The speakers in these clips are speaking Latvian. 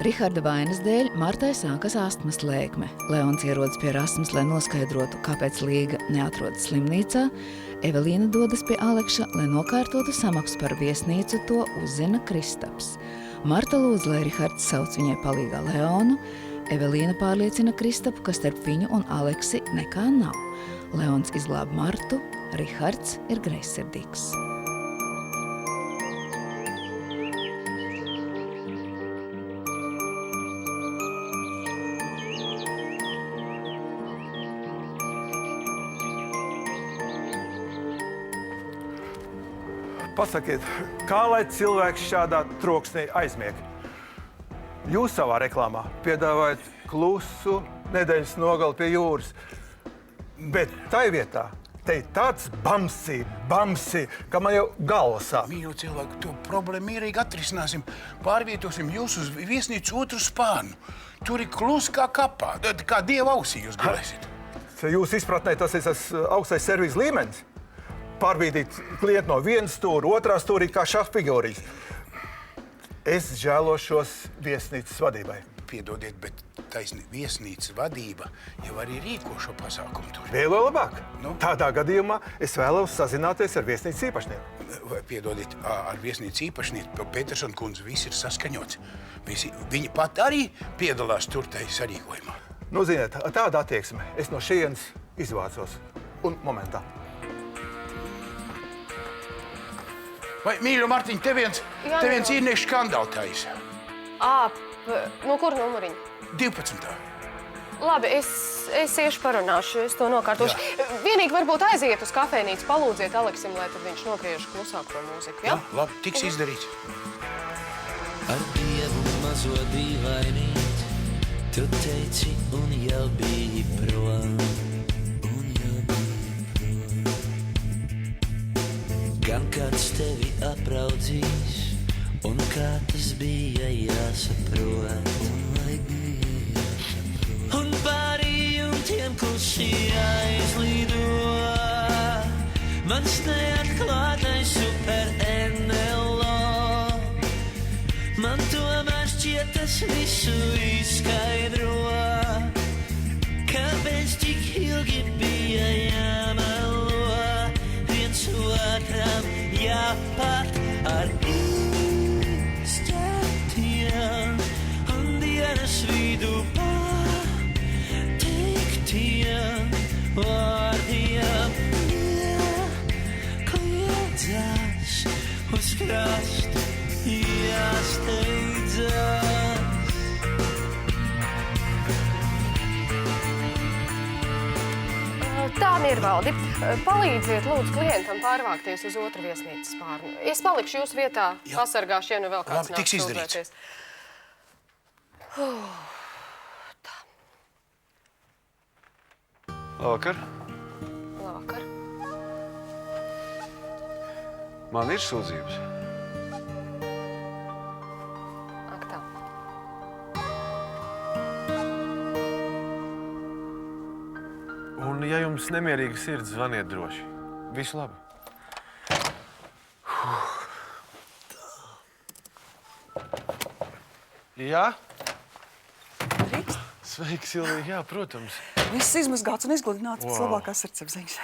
Riharda vainas dēļ Martai sākas astmas lēkme. Leons ierodas pie Rasmas, lai noskaidrotu, kāpēc Līga neatrodas slimnīcā. Evelīna dodas pie Alekša, lai nokārtotu samaksu par viesnīcu, to uzzina Kristaps. Marta lūdz, lai Rihards sauc viņai palīgā Leonu. Evelīna pārliecina Kristapu, ka starp viņu un Aleksi nekā nav. Leons izglāb Martu, Rihards ir greizsirdīgs. Pasakiet, kā lai cilvēks šādā troksnī aizmieg? Jūs savā reklāmā piedāvājat klusu nedēļas nogali pie jūras, bet tai vietā te ir tāds bamsi, ka man jau galva sāp. Mīļo cilvēku, to problēmu mierīgi atrisināsim. Pārvietosim jūs uz viesnīcu otru spārnu. Tur ir klus kā kapā, kā dieva ausī jūs gulēsiet. Jūs izpratnē tas ir tas augstais servīzes līmenis. Pārbīdīt klientu no vienas stūra, otrā stūrī kā šahfigūrijas. Es žēlošos viesnīcas vadībai. Piedodiet, bet taisni viesnīcas vadība jau arī rīko šo pasākumu tur. Vēl labāk. Nu? Tādā gadījumā es vēlos sazināties ar viesnīcas īpašnieku. Piedodiet, ar viesnīcas īpašnieku Petersona kundze viss ir saskaņots. Viņa pat arī piedalās tur tai sarīkojumā. Nu, ziniet, tāda attieksme. Es no šejienes izvācos. Un momentā. Vai, mīļo Martiņ, te viens īrnieku skandālu taisa. No kura numuriņa? 12. Labi, es iešu parunāšu, es to nokārtošu. Jā. Vienīgi varbūt aiziet uz kafejnīcu, palūdziet Aleksim, lai tad viņš nogriež klusāk to mūziku, ja? Jā, labi, tiks izdarīts. Ar Dievu mazo dīvainīt, tu teici un jau biji prom. Gan kāds tevi apraudzīs, un kā tas bija jāsaprot. Un pārī jumtiem klusi aizlido mans neatklātais super NLO. Man tomēr šķiet tas visu izskaidro, kāpēc tik ilgi bija jāmelo. Otram jāpat ar izķertiem un dienas vidu pateiktiem vārdiem. Kliedzās uz krastu, jāsteidzās. Tā, Miervaldi, palīdziet lūdzu klientam pārvākties uz otru viesnīcas spārnu. Es palikšu jūsu vietā, pasargāšu, ja nu vēl kāds nāk sūdzēties. Tā. Labvakar. Labvakar. Man ir sūdzības. Ak tā. Un, ja jums nemierīga sirds, zvaniet droši. Visu labu. Jā? Drīkst? Sveiki, Silvija. Jā, protams. Viss izmazgāts un izgludināts pēc labākās sirdsapziņas.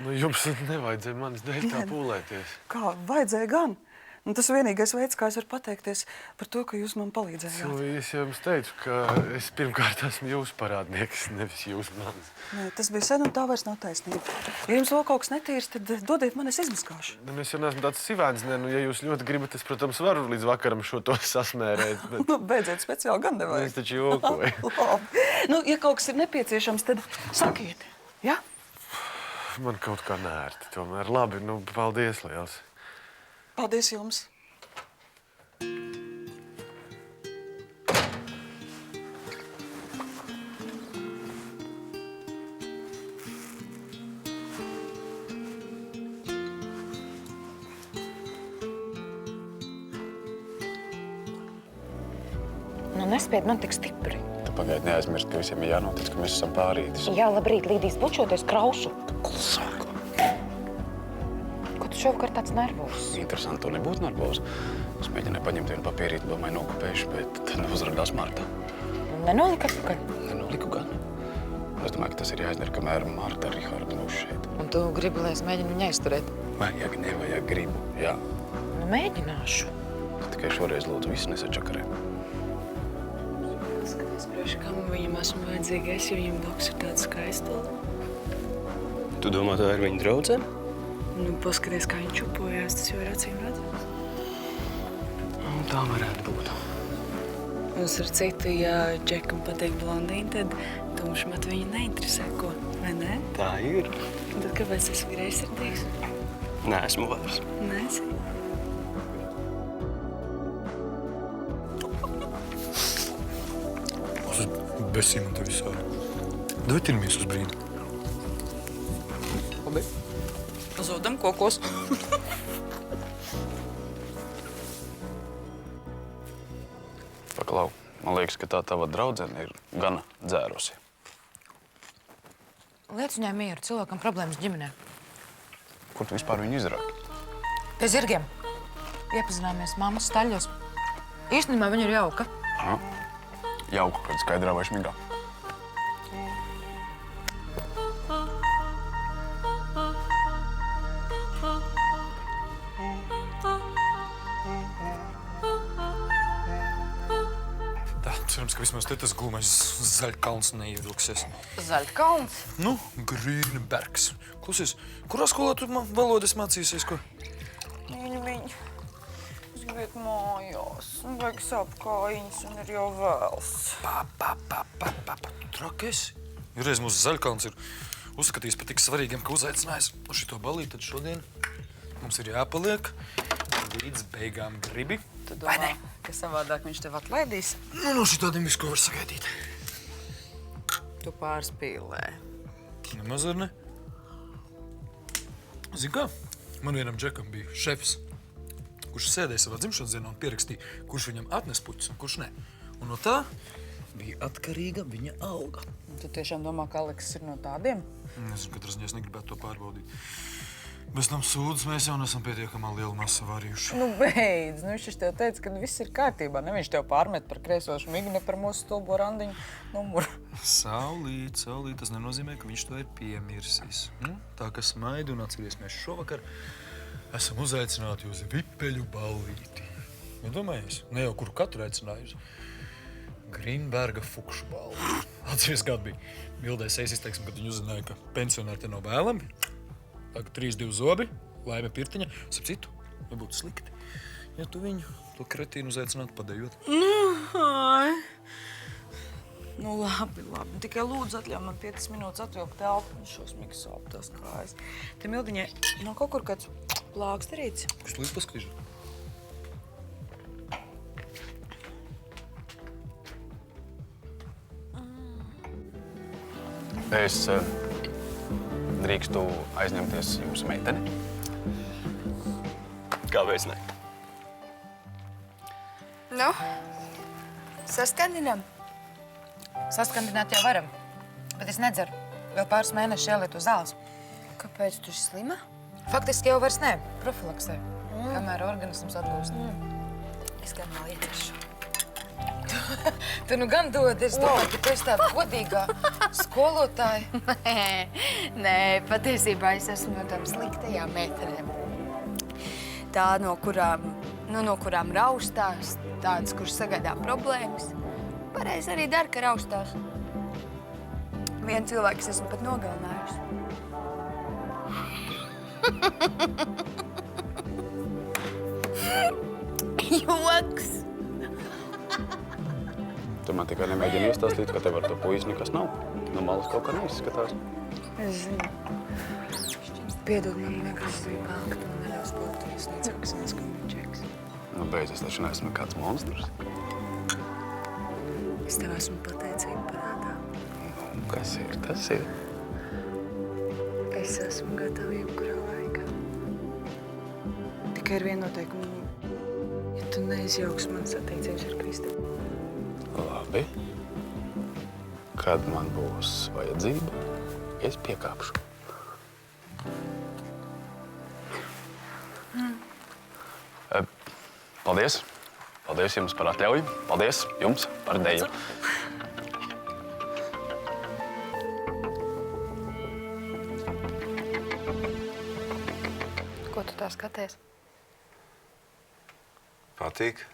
Nu, jums nevajadzēja manis dēļ tā pūlēties. Kā? Vajadzēja gan. Nu, tas vienīgais veids, kā es varu pateikties par to, ka jūs man palīdzējāt. Silvija, es jums teicu, ka es pirmkārt esmu jūsu parādnieks, nevis jūs manis. Nē, tas bija sen un tā vairs nav taisnība. Ja jums vēl kaut kas netīrs, tad dodiet man, es izmazgāšu. Nu, es jau neesmu tāds sivēns, ne? Nu, ja jūs ļoti gribat, es, protams, varu līdz vakaram šo to sasmērēt. Bet... Nu, beidziet speciāli gan nevajag. Es taču jokoju. Nu, ja kaut kas ir nepieciešams, tad sakiet, ja? Man kaut kā nērti tomēr. Labi, nu, paldies liels. Paldies jums. Nu, nespied man tik stipri. Tu pagaidi neaizmirst, ka visiem ir jānotic, ka mēs esam pārītis. Jā, labrīt, Līdīs, bučoties krausu. Klusāk. Ko tu šovakar tāds nervos? Interesanti, tu nebūtu nervozi. Es mēģināju paņemt vienu papīrīti, domāju, nokopējuši, bet tad uzrādās Marta. Nenolika atpakaļ. Nenoliku gan. Es domāju, ka tas ir jāizdara, kamēr Marta ar Rihardu būs šeit. Un tu gribi, lai es mēģinu viņu aizturēt? Vajag, nevajag, gribu, jā. Nu, mēģināšu. Tikai šoreiz lūdzu visu nesačakarē. Skaties, priekš, kam viņam esmu vajadzīgais, jo viņam blakus ir tāds skaistuli. Tu domā, tā ir viņa draudzene? Nu, paskaties, kā viņš čupojās, tas jau ir acīm redzams. Tā varētu būt. Un ar citu, ja Džekam patīk blondīni, tad tumšmat viņu neinteresē, ko, vai ne? Tā ir. Un tad kāpēc tas ir greizsirdīgs? Neesmu vairs. Nesi? Besīm un te visādi. Давай тирmies uz brīdi. Labi. Zūdam kokos. Paklau, man liekas, ka tā tava draudzene ir gana dzērusi. Liec viņai mieru, cilvēkam problēmas ģimenē. Kur tu vispār viņu izrādi? Pie zirgiem. Iepazināmies mammas staļļos. Īstenībā viņa ir jauka. Jauka, kad skaidrā vai šmigā. Cerams, ka vismaz te tas glumais Zaļkalns neievilksies. Zaļkalns? Nu, Grīnbergs. Klausies, kurā skolā tu valodas mācīsies, ko? Viņa. Es gribētu mājās. Vajag sāp kājiņas un ir jau vēls. Tu trakais? Ja reiz mūsu Zaļkalns ir uzskatījis par tik svarīgiem, ka uzaicinājis uz šito balīti, tad šodien mums ir jāpaliek līdz beigām gribi. Tu domā, ka savādāk viņš tev atlaidīs? Nu, no šitādiem visu, ko var sagaidīt. Tu pārspīlē. Nemaz ar ne. Zini kā? Man vienam Džekam bija šefs, kurš sēdēja savā dzimšanas dienā un pierakstīja, kurš viņam atnes puķus un kurš ne. Un no tā bija atkarīga viņa alga. Tu tiešām domā, ka Aleks ir no tādiem? Nezinu, katrā ziņā es negribētu to pārbaudīt. Bez tam sūdzes mēs jau nesam pietiekamā lielu masu varījuši. Nu, beidz. Nu, viņš tev teica, ka viss ir kārtībā. Ne viņš tev pārmet par kreiso šmigu, ne par mūsu stulbo randiņu numuru. Saulīt, tas nenozīmē, ka viņš to ir piemirsis. Tā, ka smaidi un atceries, mēs šovakar esam uzaicināti uz vipeļu ballīti. Ja domājies? Ne jau kuru katru aicinājusi. Grīnberga fukšu balli. Atceries, kāda bija. Bildē sejas izteiksim, kad viņi uzzināja, ka pensionāri te nav vēlami. Tagad 3-2 zobi, Laime Pirtiņa. Starp citu, nebūtu slikti, ja tu viņu, to kretīnu uzaicinātu padejot. Nu, labi. Tikai lūdzu atļauj man 5 minūtes atvilkt telpu. Viņš šausmīgi sāp tās kājas. Te Mildiņai nav kaut kur kāds plāksterīts. Kas tu līdz paskatīšu? Es drīkstu aizņemties jūsu meiteni? Kāpēc ne? Nu, saskandinām? Saskandināt jau varam, bet es nedzeru. Vēl pāris mēnešus ielietu zāles. Kāpēc tu esi slima? Faktiski jau vairs ne, profilaksē, kamēr organisms atgūst. Es gan vēl iedzeršu. Tu nu gan dodi, es domāju, ka tu esi tāda godīgā skolotāja. Nē, patiesībā es esmu no tām sliktajām meitenēm. Tā, no kurām raustās, tādas, kuras sagādā problēmas. Pareizi arī dara, ka raustās. Vienu cilvēku es esmu pat nogalinājusi. Joks! Tu man tikai nemēģini iestāstīt, ka tev ar to puisi nekas nav. No malas kaut kā neizskatās. Es zinu. Piedod, man vienkārši bija bail, ka tu man neļaus būt. Es neceru, ka es neskumu Džeks. Nu, beidz, es taču neesmu kāds monstrs. Es tev esmu pateicība parādā. Nu, kas ir, tas ir. Es esmu gatava jebkurā laikā. Tikai ar vienu noteikumu, ja tu neizjauks manas attiecības ar Kristu. Labi. Kad man būs vajadzība, es piekāpšu. Paldies. Paldies jums par atļauju. Paldies jums par deju. Ko tu tā skaties? Patīk.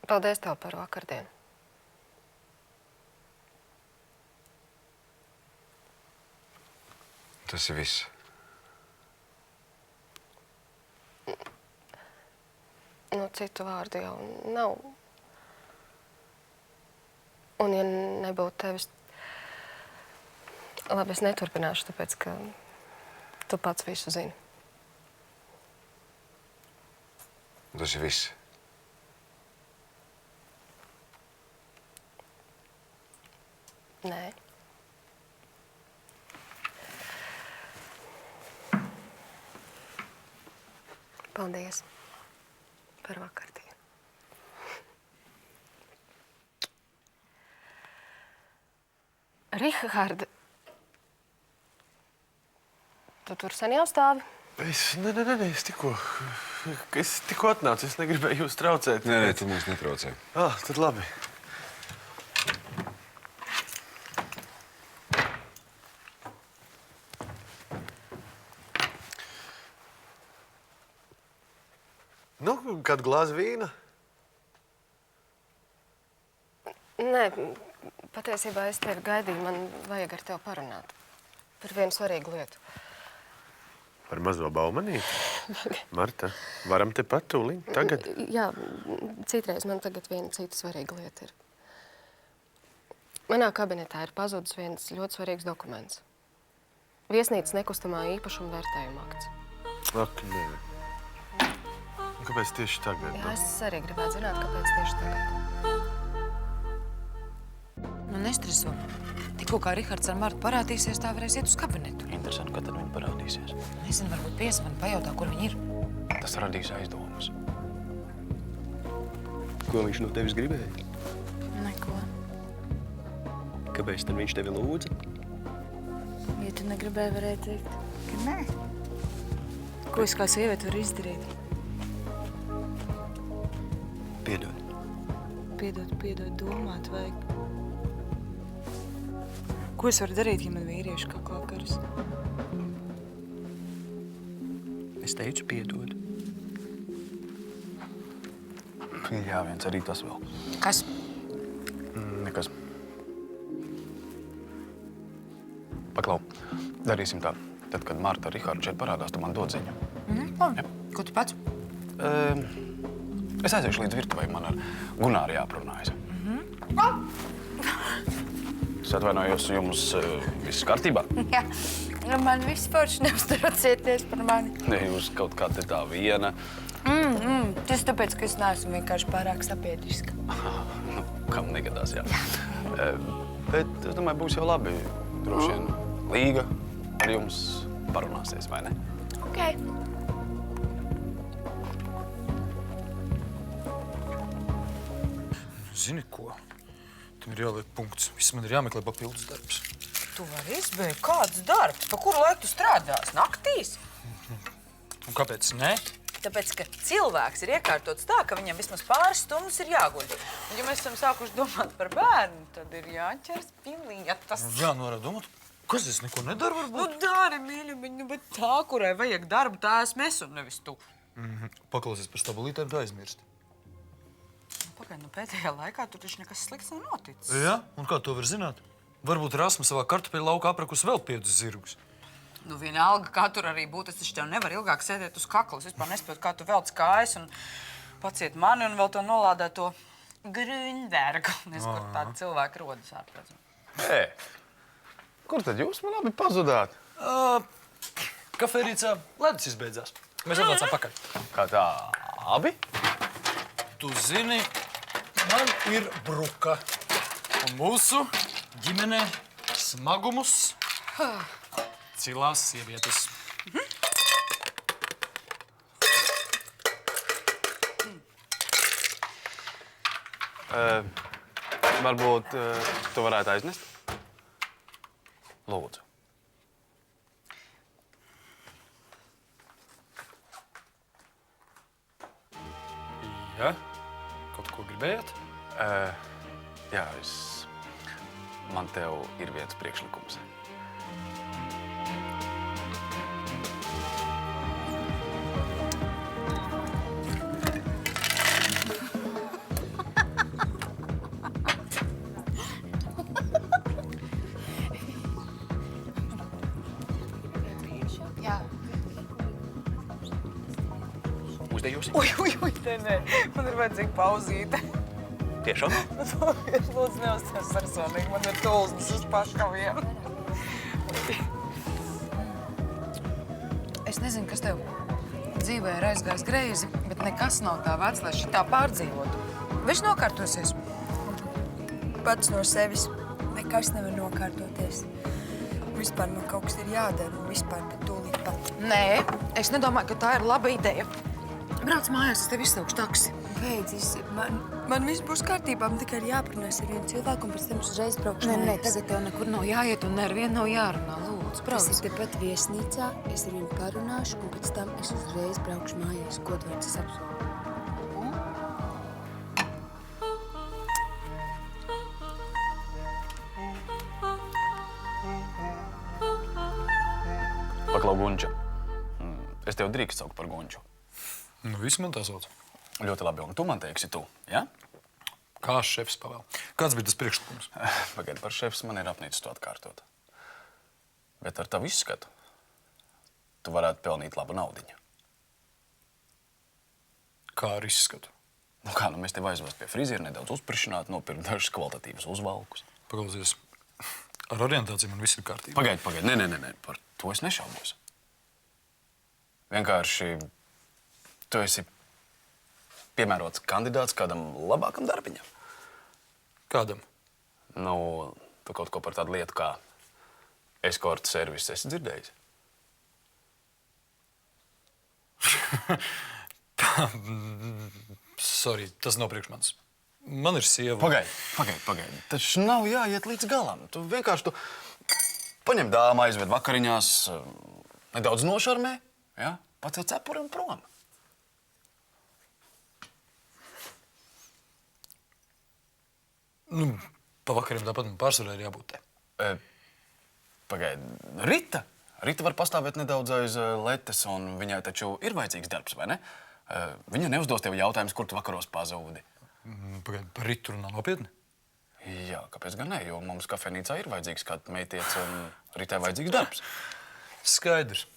Paldies tev par vakardienu. Tas ir viss. Nu, citu vārdu jau nav. Un, ja nebūtu tevis, labi, es neturpināšu, tāpēc, ka tu pats visu zini. Tas ir viss. Nē. Paldies par vakardienu. Riharda, tu tur sen jau stāvi? Nē, es tikko atnācu, es negribēju jūs traucēt. Nē, tu mūs netraucē. Tad labi. Nu, kādu glāzi vīna? Nē, patiesībā es tevi gaidīju. Man vajag ar tevi parunāt par vienu svarīgu lietu. Par mazo baumanīti? Marta, varam tepat tūliņ, tagad? Jā, citreiz man tagad viena cita svarīga lieta ir. Manā kabinetā ir pazudis viens ļoti svarīgs dokuments. Viesnīcas nekustamā īpašuma vērtējuma akts. Ak, nē. Kāpēc tieši tagad? Jā, es arī gribētu zināt, kāpēc tieši tagad. Nu, nestreso. Tikko kā Rihards ar Martu parādīsies, tā varēs iet uz kabinetu. Interesanti, kad tad viņi parādīsies. Nezinu, varbūt piesvani pajautā, kur viņi ir. Tas radīs aizdomas. Ko viņš no tevis gribēja? Neko. Kāpēc tad viņš tevi lūdza? Ja tu negribēji, varēja teikt, ka nē. Ko es kā sieviete varu izdarīt? Piedod. Piedod, domāt vajag. Ko es varu darīt, ja man vīrieši kaklā karas? Es teicu piedod. Jā, viens arī tas vēl. Kas? Nekas. Paklau, darīsim tā. Tad, kad Marta ar Rihardu šeit parādās, tu man dod ziņu. Labi. Ko tu pats? Es aiziešu līdz virtuvei, man ar Gunāru jāprunājas. Es atvainojos, jums viss kārtībā? Jā, man viss forši neuztraucieties par mani. Ne, jūs kaut kā te tā viena. Tas tāpēc, ka es neesmu vienkārši pārāk sabiedriska. Nu, kam negadās, jā. Bet es domāju, būs jau labi. Droši vien Līga ar jums parunāsies, vai ne? Ok. Zini ko? Tam ir jāliek punkts. Viss man ir jāmeklē papildus darbs. Tu vari izbeigt kāds darbs, pa kuru laiku tu strādās? Naktīs? Un kāpēc ne? Tāpēc, ka cilvēks ir iekārtots tā, ka viņam vismaz pāris stundas ir jāguļ. Un, ja mēs esam sākuši domāt par bērnu, tad ir jāķers pie lietas. Jā, nu varētu domāt, kas es neko nedaru varbūt? Nu, dari, mīļumiņ, bet tā, kurai vajag darbu, tā esmu es un nevis tu. Paklausies par stabulītēm, tā aizmirst. Pagaid, nu pēdējā laikā tur taču nekas slikts nav noticis. Jā, un kā to var zināt? Varbūt Rasma savā kartupeļu lauka aprakus vēl 5 zirgus. Nu, vienalga, kā tur arī būtu, es taču tev nevaru ilgāk sēdēt uz kakla. Es vispār nespēju, kā tu velc kājas un paciet mani un vēl to nolādēt to Grünbergu. Nezinu, kur tādi cilvēki rodas ārprāts. Kur tad jūs man abi pazudāt? Kafejnīcā ledus izbeidzās. Mēs atnācām pakaļ. Kā tā, abi? Tu zini, man ir bruka. Un mūsu ģimenē smagumus cilās sievietes. Varbūt tu varētu aiznest? Lūdzu. Ja? Kaut ko gribējāt? Jā, man tev ir viens priekšlikums. Jā. Uzdejosi? Ui, nē, man ir vajadzīga pauzīte. Tiešām? Lūdzu, neuzties personīgi, man ir tulznes uz paškaviem. Es nezinu, kas tev dzīvē ir aizgājis greizi, bet nekas nav tā vērts, lai šitā pārdzīvotu. Viss nokārtosies. Pats no sevis nekas nevar nokārtoties. Vispār man kaut kas ir jādara, un vispār pat tūlīt pat. Nē, es nedomāju, ka tā ir laba ideja. Brauc mājās, es tev izsaukšu taksi. Beidzis, man viss būs kārtībā, man tikai ir jāparunās ar vienu cilvēku, un pēc tam es uzreiz braukšu mājās. Nē, tagad tev nekur nav jāiet, un ne ar vienu nav jārunā. Lūdzu, brauc. Es ir tepat viesnīcā, es ar viņu parunāšu, un pēc tam es uzreiz braukšu mājās. Godvārds es apsolu. Paklau, Gunča. Es tev drīkst saukt par Gunču. Nu, visi man tā sauc. Ļoti labi, un tu man teiksi tu, ja? Kā šefs pavēl? Kāds bija tas priekšlikums? Pagaidi, par šefs man ir apnicis to atkārtot. Bet ar tavu izskatu tu varētu pelnīt labu naudiņu. Kā ar izskatu? Nu kā, mēs tev aizvest pie friziera, nedaudz uzprišināt, nopirkt dažus kvalitatīvus uzvalkus. Paklausies, ar orientāciju man viss ir kārtībā. Pagaidi, nē, par to es nešaubos. Vienkārši tu esi piemērots kandidāts kādam labākam darbiņam. Kādam? Nu, tu kaut ko par tādu lietu kā eskorta servisu esi dzirdējis? Sorry, tas nav priekš manis. Man ir sieva. Pagaidi. Taču nav jāiet līdz galam. Tu vienkārši paņem dāmu, aizved vakariņās, nedaudz nošarmē, ja? Pacel cepuri un prom. Nu, pa vakariem tāpat man pārsvarā ir jābūt te. Pagaidi, Rita var pastāvēt nedaudz aiz letes, un viņai taču ir vajadzīgs darbs, vai ne? Viņa neuzdos tev jautājumus, kur tu vakaros pazūdi. Pagaidi, par Ritu runā nopietni? Jā, kāpēc gan ne, jo mums kafejnīcā ir vajadzīgs kāds meitiets, un Ritai vajadzīgs darbs. Skaidrs.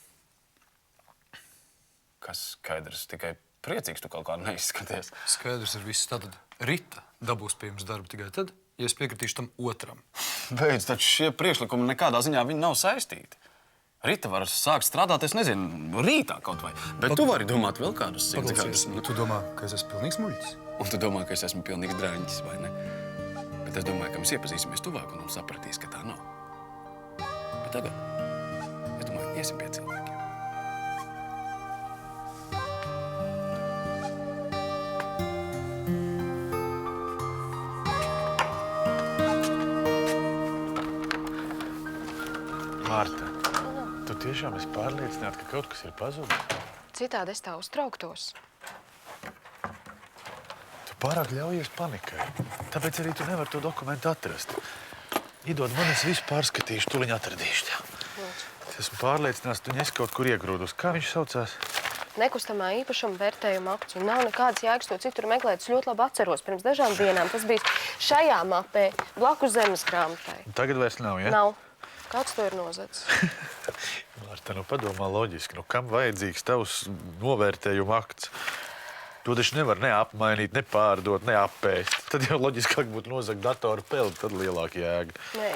Kas skaidrs? Tikai priecīgs tu kaut kā neizskaties. Skaidrs ir viss. Tātad Rita dabūs pie jums darbu tikai tad, ja es piekritīšu tam otram. Beidz, taču šie priekšlikumi nekādā ziņā viņi nav saistīti. Rita var sākt strādāt, es nezinu, rītā kaut vai. Bet tu vari domāt vēl kādus Paklausies, tu domā, ka es esmu pilnīgs muļķis? Un tu domā, ka es esmu pilnīgs drāņķis, vai ne? Bet es domāju, ka mēs iepazīsimies tuvāk un sapratīs, ka tā nav. Bet tagad, es domāju, iesim pie cilvēkiem. Marta, tu tiešām esi pārliecināta, ka kaut kas ir pazudis? Citādi es tā uztrauktos. Tu pārāk ļaujies panikai. Tāpēc arī tu nevari to dokumentu atrast. Iedod man, es visu pārskatīšu, tuliņ atradīšu tev. Es esmu pārliecināts, tu esi kaut kur iegrūdus. Kā viņš saucās? Nekustamā īpašuma vērtējuma akts. Un nav nekādas jēgas to citur meklēt. Es ļoti labi atceros. Pirms dažām dienām tas bija šajā mapē, blakus zemes grāmatai. Tagad vairs nav, ja? Nav. Kāds to ir nozadis? Marta, nu padomā loģiski. Nu, kam vajadzīgs tavs novērtējuma akts? To taču nevar ne apmainīt, ne pārdot, ne apēst. Tad jau loģiskāk būtu nozagt datoru peldi, tad lielāka jēga. Nē,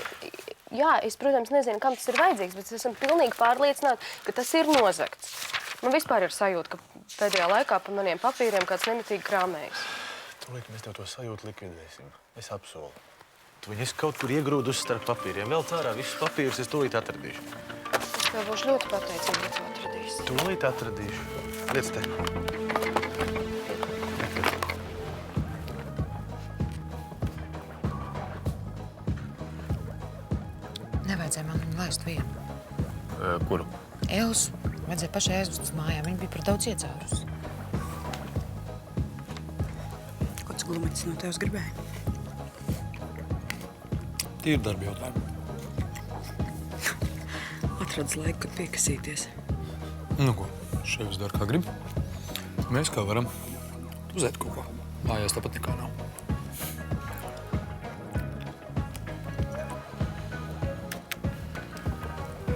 jā, es, protams, nezinu, kam tas ir vajadzīgs, bet es esmu pilnīgi pārliecināta, ka tas ir nozagts. Man vispār ir sajūta, ka pēdējā laikā pa maniem papīriem kāds nemitīgi krāmējas. Tūlīt mēs tev to sajūtu likvidēsim. Es apsolu. Tu viņus kaut kur iegrūdus starp papīriem. Vēl cārā visus papīrus es tūlīt atradīšu. Es tev būšu ļoti pateicīga, ja tu atradīsi. Tūlīt atradīšu. Liec te. Nevajadzēja man viņu laist vienu. Kuru? Elsu. Vajadzēja pašai aizvest uz mājām. Viņa bija par daudz iecārusi. kāds glumetis no tevis gribēja? Tīri darba jautājumi. Atradis laiku, kad piekasīties. Nu ko, šefs dara kā grib. Mēs kā varam uzēt kaut ko. Mājās tāpat nekā nav.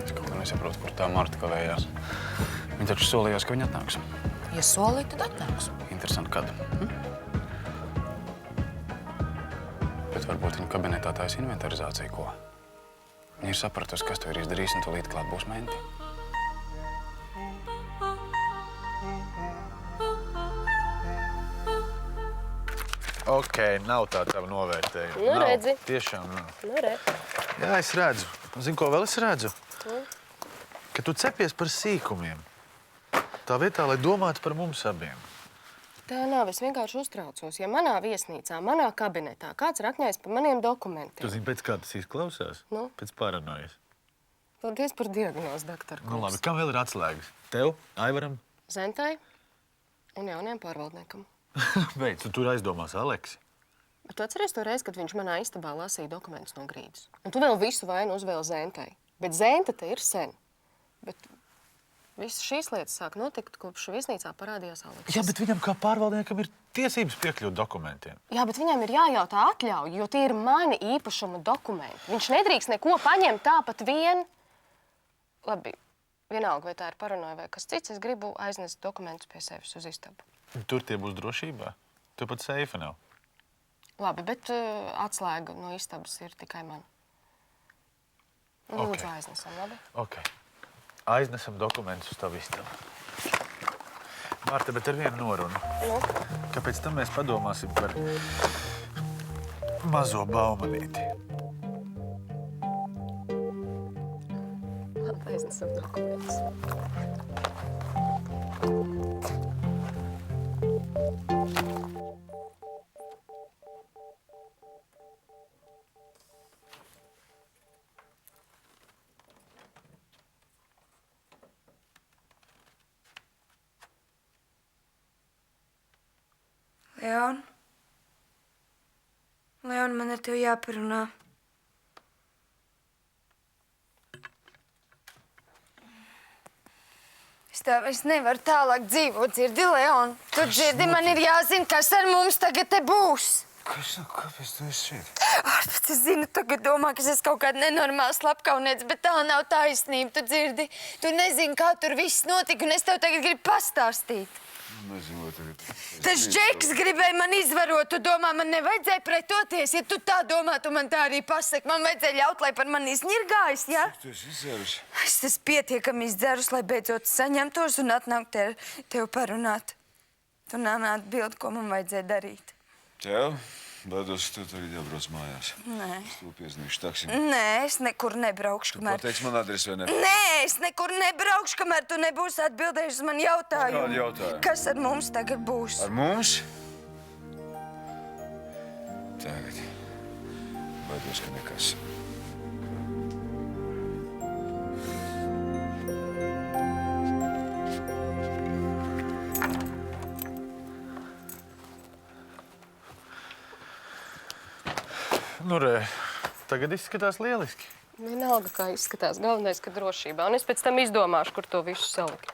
Es kaut kā nesaprotu, kur tā Marta kavējās. Viņa taču solījās, ka viņa atnāks. Ja solīja, tad atnāks. Interesanti, kad. Bet varbūt viņa kabinetā taisa inventarizāciju, ko? Viņa ir sapratusi, kas to ir izdarījis, un tūlīt klāt būs menti. Ok, nav tā tava novērtējuma. Nu, redzi. Tiešām nav. Nu, re. Jā, es redzu. Zini, ko vēl es redzu? Ka tu cepies par sīkumiem. Tā vietā, lai domātu par mums abiem. Tā nav, es vienkārši uztraucos. Ja manā viesnīcā, manā kabinetā kāds rakņājas par maniem dokumentiem. Tu zini, pēc kā tas izklausās? Nu? Pēc paranojas. Paldies par diagnozi, doktor kungs. Nu labi, kam vēl ir atslēgas? Tev, Aivaram? Zentai un jaunajam pārvaldniekam. Beidz, tu tur aizdomās Aleksi. Bet tu atceries to reizi, kad viņš manā istabā lasīja dokumentus no grīdas. Un tu vēl visu vainu uzvēli Zentai. Bet Zenta te ir sen. Bet visas šīs lietas sāk notikt, kopš viesnīcā parādījās Aleksis. Jā, bet viņam kā pārvaldniekam ir tiesības piekļūt dokumentiem. Jā, bet viņam ir jājautā atļauja, jo tie ir mani īpašuma dokumenti. Viņš nedrīkst neko paņemt tāpat vien. Labi, vienalga, vai tā ir paranoja vai kas cits, es gribu aiznest dokumentus pie sevis uz istabu. Tur tie būs drošībā. Tev pat seifa nav. Labi, bet atslēga no istabas ir tikai man. Lūdzu, aiznesam, labi? Ok. Aiznesam dokumentus uz tavu istabu. Marta, bet ar vienu norunu. Nu? Kāpēc tam mēs padomāsim par mazo baumanīti? Labi, aiznesam dokumentus. Leon, man ar tevi jāparunā. Es nevaru tālāk dzīvot, dzirdi, Leon? Tu dzirdi, man ir jāzina, kas ar mums tagad te būs. Kāpēc tu esi šeit? Ārpēc es zinu, tagad domā, ka es kaut kāda nenormāla slapkauniece, bet tā nav taisnība, tu dzirdi. Tu nezini, kā tur viss notika, un es tev tagad gribu pastāstīt. Nezinu, vai tagad... Tas Džeks gribēja man izvarot, tu domā, man nevajadzēja pretoties. Ja tu tā domā, tu man tā arī pasaki. Man vajadzēja ļaut, lai par mani izņirgājas, ja? Tu esi izdzērusi? Es esmu pietiekami izdzērusi, lai beidzot saņemtos un atnākt tev parunāt. Tu nav atbildi, ko man vajadzēja darīt. Tev? Baidos, ka tev tagad jābrauc mājās. Nē. Es to piezīmēšu taksim. Nē, es nekur nebraukšu, kamēr... Tu pateici man adresi, vai ne? Nē, es nekur nebraukšu, kamēr tu nebūsi atbildējis uz mani jautājumu. Kādu jautājumu? Kas ar mums tagad būs? Ar mums? Tagad. Baidos, ka nekas. Nu, re, tagad izskatās lieliski. Vienalga, kā izskatās. Galvenais, ka drošībā. Un es pēc tam izdomāšu, kur to visu salikt.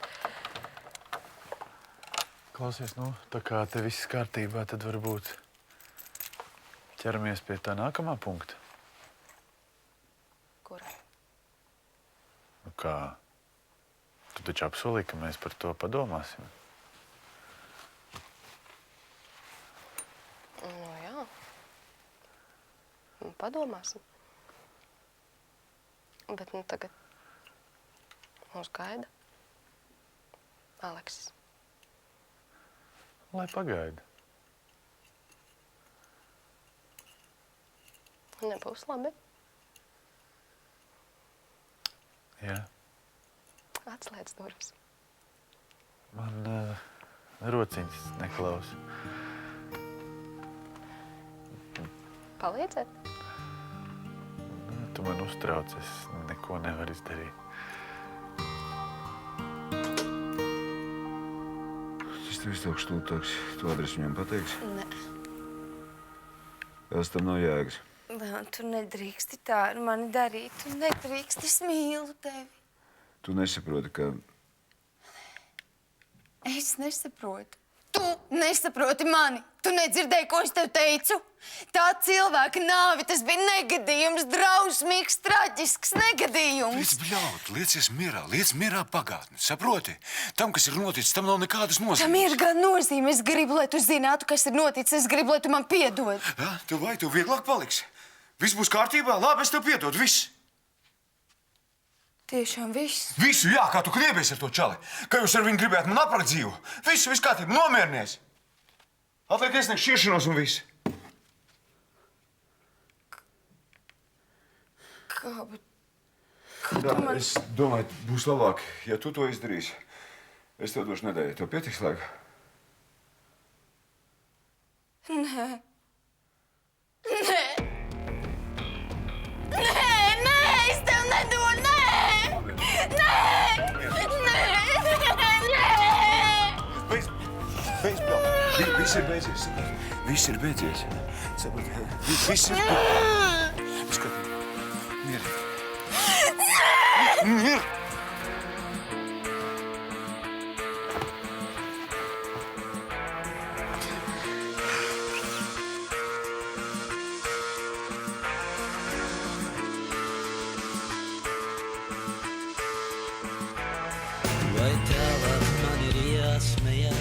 Klausies, nu, tā kā te viss kārtībā, tad varbūt ķeramies pie tā nākamā punkta. Kura? Nu kā? Tu taču apsolīji, ka mēs par to padomāsim. Nu, jā. Padomāsim. Bet nu tagad mūs gaida Aleksis. Lai pagaida. Nebūs labi. Jā. Atslēdz durvis. Man rociņas neklausa. Palīdzēt? Tu man uztrauc, es neko nevaru izdarīt. Es tev iztaukšu tūlīt taksi. Tu adresi viņam pateiksi? Nē. Tas tam nav jēgas. Leon, tu nedrīksti tā ar mani darīt. Tu nedrīksti, es mīlu tevi. Tu nesaproti, ka Es nesaprotu. Tu nesaproti mani. Tu nedzirdēji, ko es tev teicu? Tā cilvēka nāve, tas bija negadījums, drausmīgs, traģisks negadījums. Liec bļaut, liecies mierā pagātni, saproti? Tam, kas ir noticis, tam nav nekādas nozīmes. Tam ir gan nozīme. Es gribu, lai tu zinātu, kas ir noticis. Es gribu, lai tu man piedod. Ja? Tev vieglāk paliks. Viss būs kārtībā, labi, es tev piedodu, viss. Tiešām viss. Visu, jā, kā tu kriebies ar to čali. Kā jūs ar viņu gribējāt man aprakt dzīvu? Viss kārtībā, nomierinies. Atliek iesniegt šķiršanos un viss. Kā Jā, es domāju, būs labāk, ja tu to izdarīsi. Es tev došu nedēļu. Tev pietiks laika? Nē. Nē, es tev nedodu, nē! Beidz, bļaut. Viss ir beidzies. Viss ir beidzies. Saproti, viss ir beidzies. Viss kārtībā. Mierīgi. Mierīgi.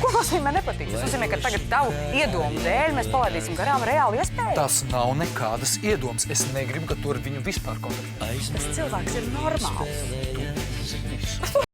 Ko nozīmē nepatīk? Tas nozīmē, ka tagad tavu iedomu dēļ mēs palaidīsim garām reāli iespēju. Tas nav nekādas iedomas. Es negribu, ka tu ar viņu vispār kontaktējies. Tas cilvēks ir normāls. Tu